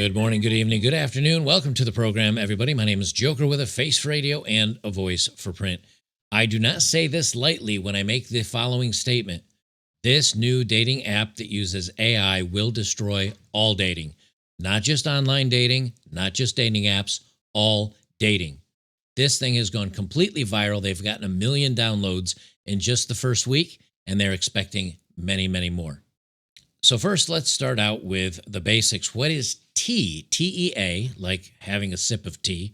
Good morning, good evening, good afternoon. Welcome to the program, everybody. My name is Joker with a face for radio and a voice for print. I do not say this lightly when I make the following statement. This new dating app that uses AI will destroy all dating. Not just online dating, not just dating apps, all dating. This thing has gone completely viral. They've gotten 1 million downloads in just the first week, and they're expecting many, many more. So first, let's start out with the basics. What is tea? T-E-A, like having a sip of tea.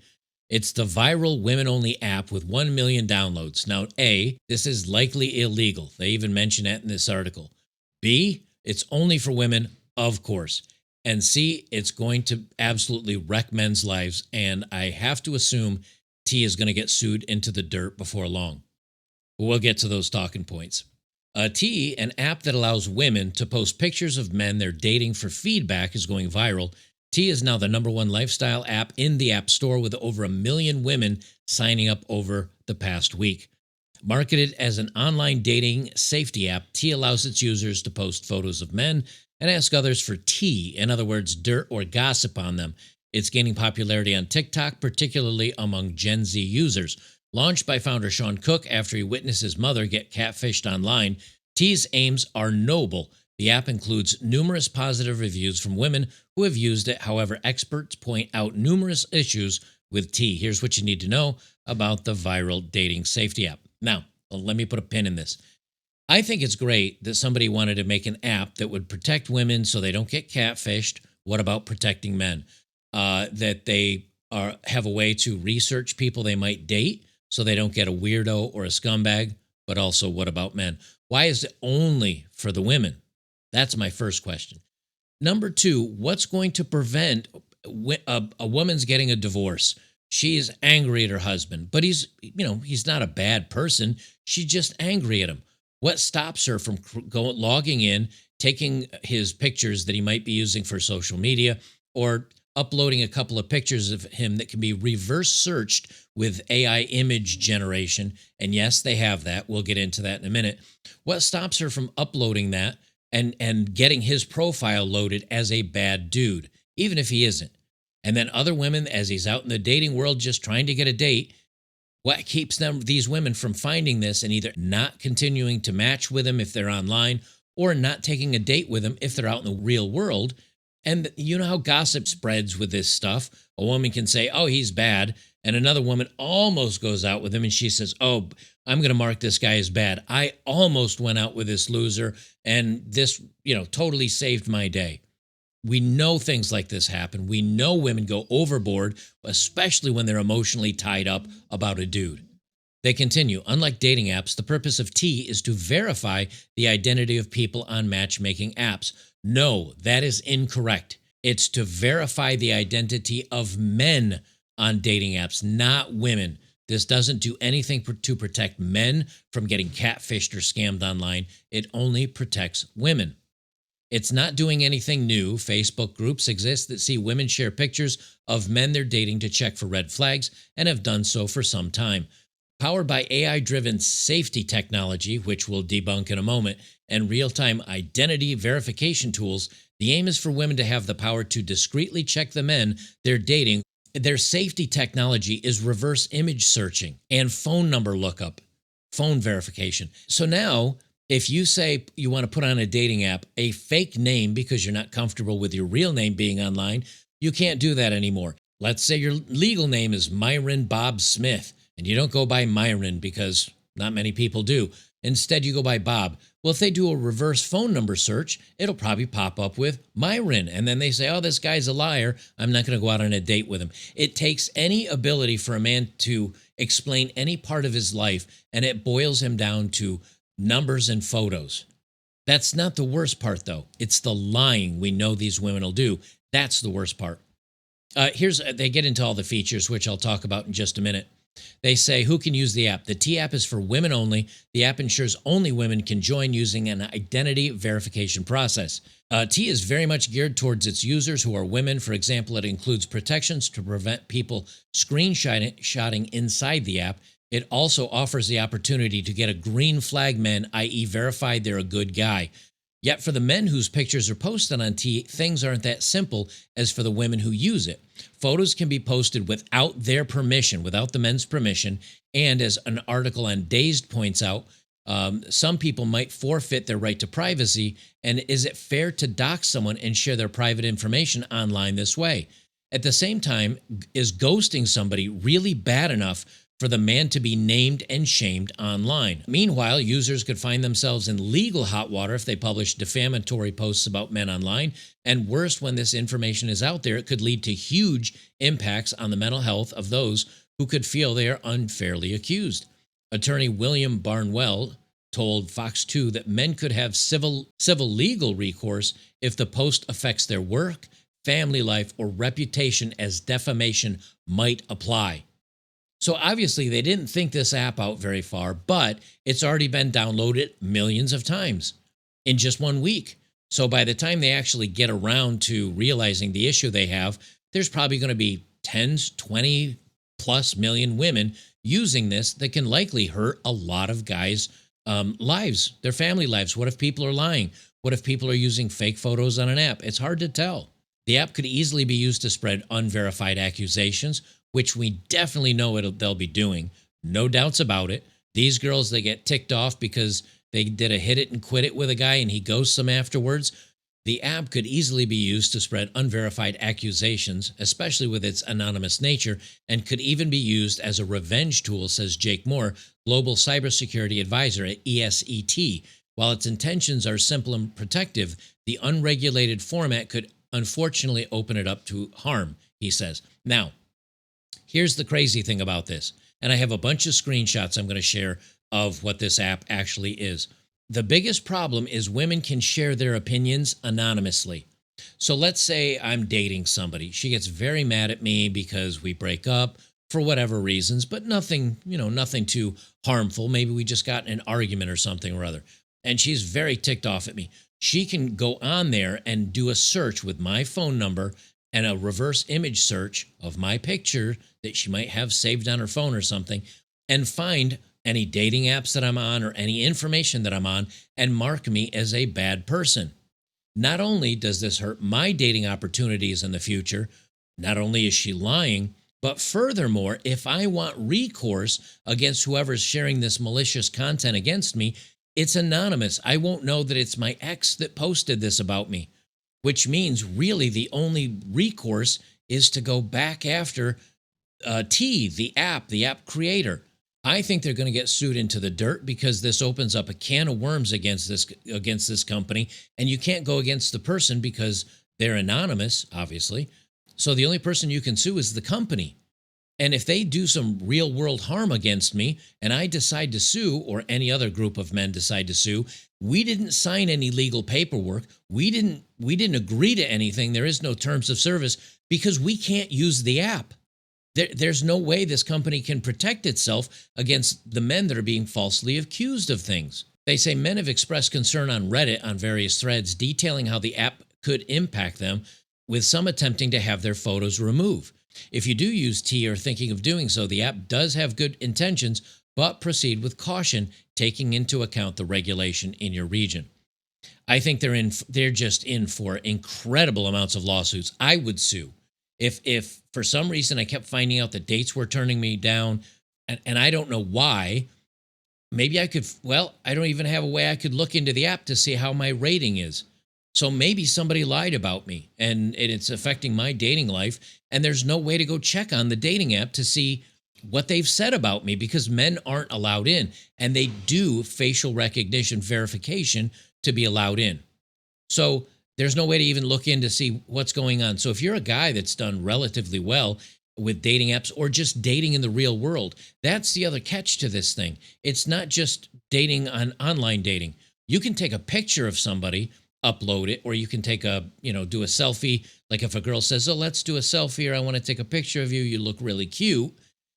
It's the viral women-only app with 1 million downloads. Now, A, this is likely illegal. They even mention that in this article. B, it's only for women, of course. And C, it's going to absolutely wreck men's lives. And I have to assume T is going to get sued into the dirt before long. But we'll get to those talking points. T, an app that allows women to post pictures of men they're dating for feedback, is going viral. T is now the #1 lifestyle app in the App Store with over 1 million women signing up over the past week. Marketed as an online dating safety app, T allows its users to post photos of men and ask others for tea, in other words, dirt or gossip on them. It's gaining popularity on TikTok, particularly among Gen Z users. Launched by founder Sean Cook after he witnessed his mother get catfished online, T's aims are noble. The app includes numerous positive reviews from women who have used it. However, experts point out numerous issues with T. Here's what you need to know about the viral dating safety app. Now, let me put a pin in this. I think it's great that somebody wanted to make an app that would protect women so they don't get catfished. What about protecting men? That they have a way to research people they might date so they don't get a weirdo or a scumbag. But also, what about men? Why is it only for the women? That's my first question. Number two, what's going to prevent a woman's getting a divorce? She's angry at her husband, but he's not a bad person. She's just angry at him. What stops her from logging in, taking his pictures that he might be using for social media, or uploading a couple of pictures of him that can be reverse searched with AI image generation? And yes, they have that. We'll get into that in a minute. What stops her from uploading that and getting his profile loaded as a bad dude, even if he isn't? And then other women, as he's out in the dating world just trying to get a date, what keeps these women from finding this and either not continuing to match with him if they're online, or not taking a date with him if they're out in the real world? And you know how gossip spreads with this stuff. A woman can say, oh, he's bad. And another woman almost goes out with him and she says, oh, I'm going to mark this guy as bad. I almost went out with this loser and this, totally saved my day. We know things like this happen. We know women go overboard, especially when they're emotionally tied up about a dude. They continue, unlike dating apps, the purpose of T is to verify the identity of people on matchmaking apps. No, that is incorrect. It's to verify the identity of men on dating apps, not women. This doesn't do anything to protect men from getting catfished or scammed online. It only protects women. It's not doing anything new. Facebook groups exist that see women share pictures of men they're dating to check for red flags and have done so for some time. Powered by AI-driven safety technology, which we'll debunk in a moment, and real-time identity verification tools, the aim is for women to have the power to discreetly check the men they're dating. Their safety technology is reverse image searching and phone number lookup, phone verification. So now, if you say you want to put on a dating app a fake name because you're not comfortable with your real name being online, you can't do that anymore. Let's say your legal name is Myron Bob Smith, and you don't go by Myron because not many people do. Instead, you go by Bob. Well, if they do a reverse phone number search, it'll probably pop up with Myron. And then they say, oh, this guy's a liar. I'm not going to go out on a date with him. It takes any ability for a man to explain any part of his life, and it boils him down to numbers and photos. That's not the worst part, though. It's the lying we know these women will do. That's the worst part. They get into all the features, which I'll talk about in just a minute. They say, who can use the app? The T app is for women only. The app ensures only women can join using an identity verification process. T is very much geared towards its users who are women. For example, it includes protections to prevent people screenshotting inside the app. It also offers the opportunity to get a green flag men, i.e. verified they're a good guy. Yet for the men whose pictures are posted on T, things aren't that simple as for the women who use it. Photos can be posted without their permission, without the men's permission, and as an article on Dazed points out, some people might forfeit their right to privacy. And is it fair to dox someone and share their private information online this way? At the same time, is ghosting somebody really bad enough for the man to be named and shamed online? Meanwhile, users could find themselves in legal hot water if they publish defamatory posts about men online. And worse, when this information is out there, it could lead to huge impacts on the mental health of those who could feel they are unfairly accused. Attorney William Barnwell told Fox 2 that men could have civil legal recourse if the post affects their work, family life, or reputation, as defamation might apply. So obviously they didn't think this app out very far, but it's already been downloaded millions of times in just 1 week. So by the time they actually get around to realizing the issue they have, there's probably going to be tens, 20 plus million women using this that can likely hurt a lot of guys' lives, their family lives. What if people are lying? What if people are using fake photos on an app? It's hard to tell. The app could easily be used to spread unverified accusations, which we definitely know they'll be doing. No doubts about it. These girls, they get ticked off because they did a hit it and quit it with a guy and he ghosts them afterwards. The app could easily be used to spread unverified accusations, especially with its anonymous nature, and could even be used as a revenge tool, says Jake Moore, global cybersecurity advisor at ESET. While its intentions are simple and protective, the unregulated format could unfortunately open it up to harm, he says. Now, here's the crazy thing about this, and I have a bunch of screenshots I'm going to share of what this app actually is. The biggest problem is women can share their opinions anonymously. So let's say I'm dating somebody. She gets very mad at me because we break up for whatever reasons, but nothing too harmful. Maybe we just got in an argument or something or other. And she's very ticked off at me. She can go on there and do a search with my phone number and a reverse image search of my picture that she might have saved on her phone or something, and find any dating apps that I'm on or any information that I'm on and mark me as a bad person. Not only does this hurt my dating opportunities in the future, not only is she lying, but furthermore, if I want recourse against whoever's sharing this malicious content against me, it's anonymous. I won't know that it's my ex that posted this about me, which means really the only recourse is to go back after the app creator. I think they're going to get sued into the dirt because this opens up a can of worms against this company, and you can't go against the person because they're anonymous, obviously. So the only person you can sue is the company. And if they do some real world harm against me and I decide to sue, or any other group of men decide to sue, we didn't sign any legal paperwork. We didn't agree to anything. There is no terms of service because we can't use the app. There's no way this company can protect itself against the men that are being falsely accused of things. They say men have expressed concern on Reddit on various threads detailing how the app could impact them, with some attempting to have their photos removed. If you do use T or are thinking of doing so, the app does have good intentions, but proceed with caution, taking into account the regulation in your region. I think they're just in for incredible amounts of lawsuits. I would sue. If for some reason I kept finding out that dates were turning me down, and I don't know why, maybe I don't even have a way I could look into the app to see how my rating is. So maybe somebody lied about me and it's affecting my dating life, and there's no way to go check on the dating app to see what they've said about me because men aren't allowed in, and they do facial recognition verification to be allowed in. So there's no way to even look in to see what's going on. So if you're a guy that's done relatively well with dating apps or just dating in the real world, that's the other catch to this thing. It's not just dating on online dating. You can take a picture of somebody, upload it, or you can take do a selfie. Like if a girl says, oh, let's do a selfie, or I want to take a picture of you, you look really cute.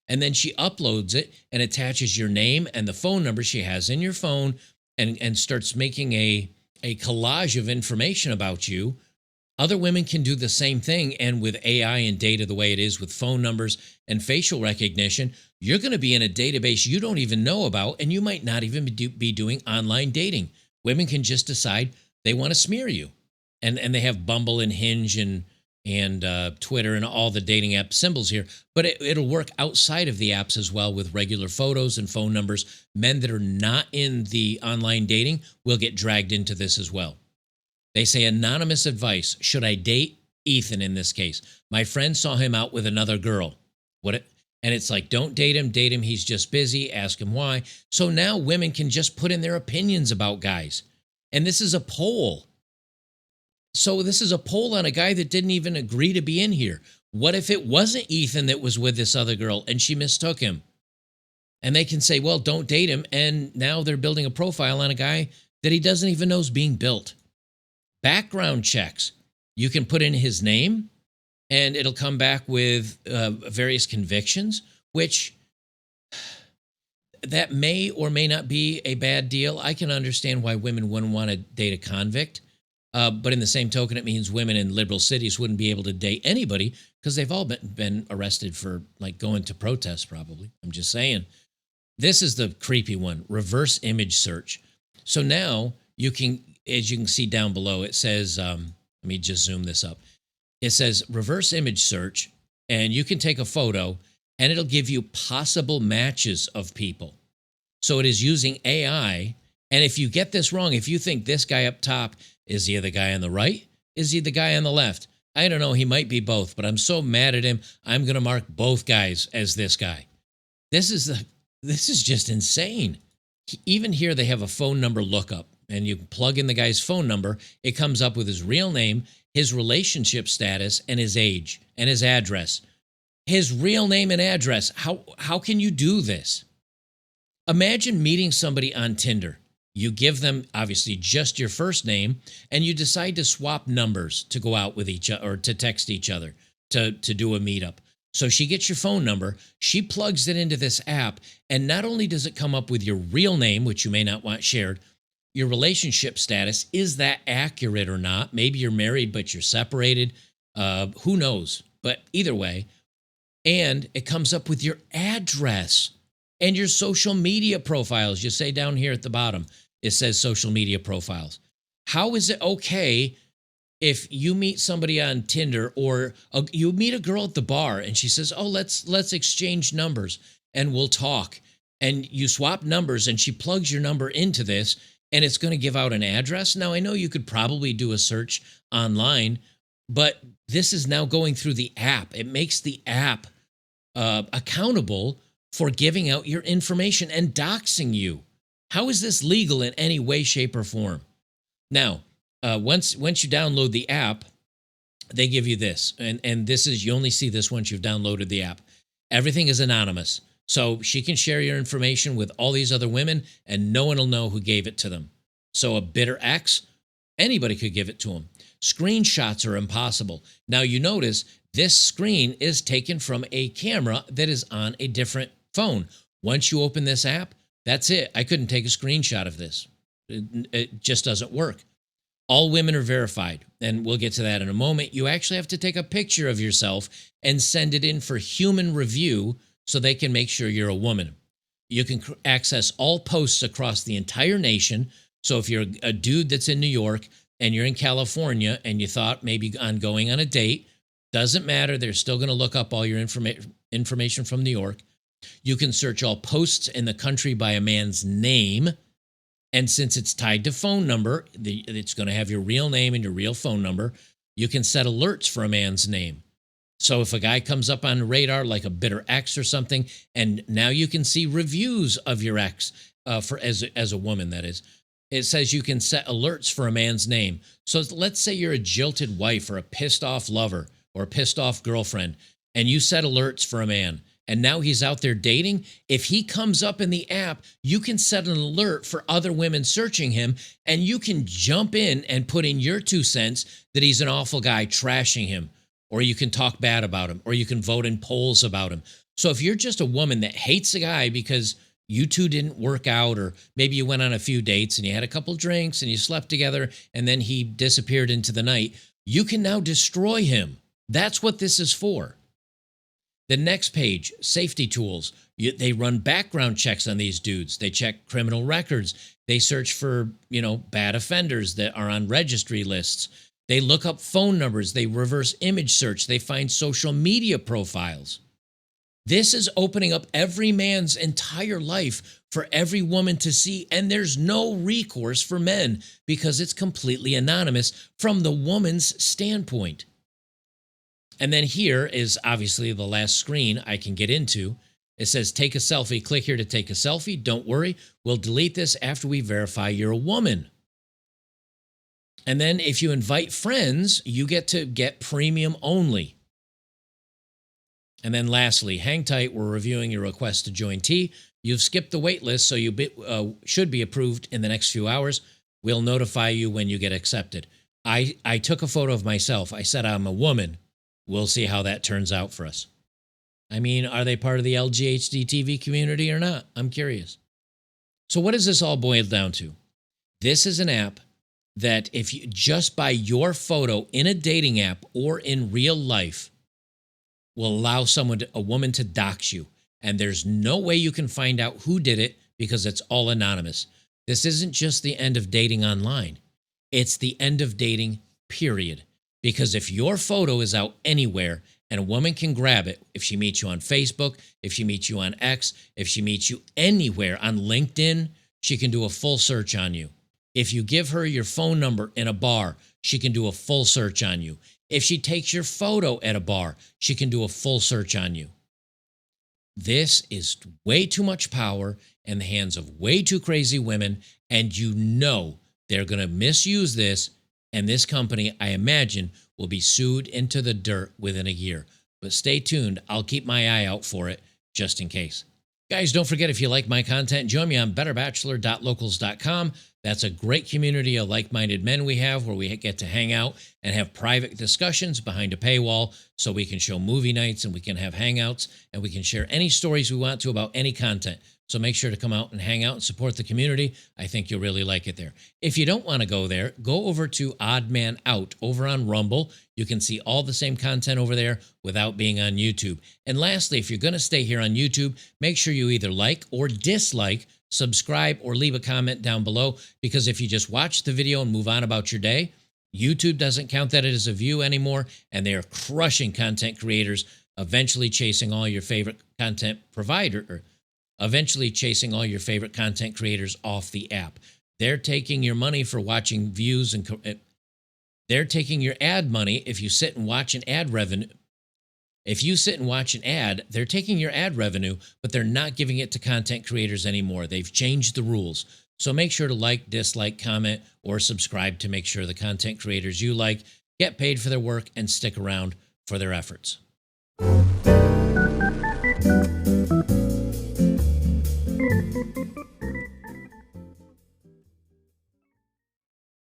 And then she uploads it and attaches your name and the phone number she has in your phone and starts making a collage of information about you. Other women can do the same thing, and with AI and data the way it is with phone numbers and facial recognition, you're going to be in a database you don't even know about, and you might not even be doing online dating. Women can just decide, They want to smear you. And they have Bumble and Hinge and Twitter and all the dating app symbols here. But it'll work outside of the apps as well with regular photos and phone numbers. Men that are not in the online dating will get dragged into this as well. They say anonymous advice. Should I date Ethan in this case? My friend saw him out with another girl. And it's like, don't date him. Date him. He's just busy. Ask him why. So now women can just put in their opinions about guys. And this is a poll. So this is a poll on a guy that didn't even agree to be in here. What if it wasn't Ethan that was with this other girl and she mistook him? And they can say, well, don't date him. And now they're building a profile on a guy that he doesn't even know is being built. Background checks. You can put in his name and it'll come back with various convictions, which that may or may not be a bad deal. I can understand why women wouldn't want to date a convict. But in the same token, it means women in liberal cities wouldn't be able to date anybody because they've all been arrested for like going to protests probably. I'm just saying. This is the creepy one, reverse image search. So now you can, as you can see down below, it says, let me just zoom this up. It says reverse image search, and you can take a photo and it'll give you possible matches of people. So it is using AI. And if you get this wrong, if you think this guy up top, is he the guy on the right? Is he the guy on the left? I don't know. He might be both, but I'm so mad at him. I'm going to mark both guys as this guy. This is just insane. Even here, they have a phone number lookup, and you plug in the guy's phone number. It comes up with his real name, his relationship status, and his age and his address. His real name and address. How can you do this? Imagine meeting somebody on Tinder. You give them, obviously, just your first name, and you decide to swap numbers to go out with each other or to text each other to do a meetup. So she gets your phone number, she plugs it into this app, and not only does it come up with your real name, which you may not want shared, your relationship status, is that accurate or not? Maybe you're married, but you're separated. Who knows? But either way, and it comes up with your address and your social media profiles. You say down here at the bottom, it says social media profiles. How is it okay if you meet somebody on Tinder or you meet a girl at the bar and she says, oh, let's exchange numbers and we'll talk. And you swap numbers and she plugs your number into this and it's going to give out an address. Now, I know you could probably do a search online, but this is now going through the app. It makes the app accountable for giving out your information and doxing you. How is this legal in any way, shape, or form? Now, once you download the app, they give you this. And this is, you only see this once you've downloaded the app. Everything is anonymous. So she can share your information with all these other women and no one will know who gave it to them. So a bitter ex, anybody could give it to them. Screenshots are impossible. Now you notice this screen is taken from a camera that is on a different phone. Once you open this app, that's it. I couldn't take a screenshot of this. It just doesn't work. All women are verified, and we'll get to that in a moment. You actually have to take a picture of yourself and send it in for human review so they can make sure you're a woman. You can access all posts across the entire nation. So if you're a dude that's in New York and you're in California and you thought maybe on going on a date, doesn't matter. They're still going to look up all your information from New York. You can search all posts in the country by a man's name. And since it's tied to phone number, it's going to have your real name and your real phone number. You can set alerts for a man's name. So if a guy comes up on the radar like a bitter ex or something, and now you can see reviews of your ex as a woman, that is. It says you can set alerts for a man's name. So let's say you're a jilted wife or a pissed off lover or a pissed off girlfriend, and you set alerts for a man. And now he's out there dating. If he comes up in the app, you can set an alert for other women searching him, and you can jump in and put in your 2 cents that he's an awful guy trashing him, or you can talk bad about him, or you can vote in polls about him. So if you're just a woman that hates a guy because you two didn't work out, or maybe you went on a few dates and you had a couple drinks and you slept together and then he disappeared into the night, you can now destroy him. That's what this is for. The next page, safety tools. They run background checks on these dudes. They check criminal records. They search for, bad offenders that are on registry lists. They look up phone numbers. They reverse image search. They find social media profiles. This is opening up every man's entire life for every woman to see, and there's no recourse for men because it's completely anonymous from the woman's standpoint. And then here is obviously the last screen I can get into. It says, take a selfie. Click here to take a selfie. Don't worry, we'll delete this after we verify you're a woman. And then if you invite friends, you get to get premium only. And then lastly, hang tight. We're reviewing your request to join T. You've skipped the wait list, so you should be approved in the next few hours. We'll notify you when you get accepted. I took a photo of myself. I said I'm a woman. We'll see how that turns out for us. I mean, are they part of the LGHD TV community or not? I'm curious. So what does this all boil down to? This is an app that if you just by your photo in a dating app or in real life will allow a woman to dox you. And there's no way you can find out who did it because it's all anonymous. This isn't just the end of dating online. It's the end of dating, period. Because if your photo is out anywhere and a woman can grab it, if she meets you on Facebook, if she meets you on X, if she meets you anywhere on LinkedIn, she can do a full search on you. If you give her your phone number in a bar, she can do a full search on you. If she takes your photo at a bar, she can do a full search on you. This is way too much power in the hands of way too crazy women, and they're going to misuse this, and this company, I imagine, will be sued into the dirt within a year. But stay tuned. I'll keep my eye out for it just in case. Guys, don't forget, if you like my content, join me on betterbachelor.locals.com. That's a great community of like-minded men we have where we get to hang out and have private discussions behind a paywall so we can show movie nights and we can have hangouts and we can share any stories we want to about any content. So make sure to come out and hang out and support the community. I think you'll really like it there. If you don't want to go there, go over to Odd Man Out over on Rumble. You can see all the same content over there without being on YouTube. And lastly, if you're going to stay here on YouTube, make sure you either like or dislike, subscribe, or leave a comment down below, because if you just watch the video and move on about your day, YouTube doesn't count that as a view anymore, and they are crushing content creators, eventually chasing all your favorite content creators off the app. They're taking your money for watching views, and they're taking your ad money if you sit and watch an ad revenue. If you sit and watch an ad, they're taking your ad revenue, but they're not giving it to content creators anymore. They've changed the rules. So make sure to like, dislike, comment, or subscribe to make sure the content creators you like get paid for their work and stick around for their efforts.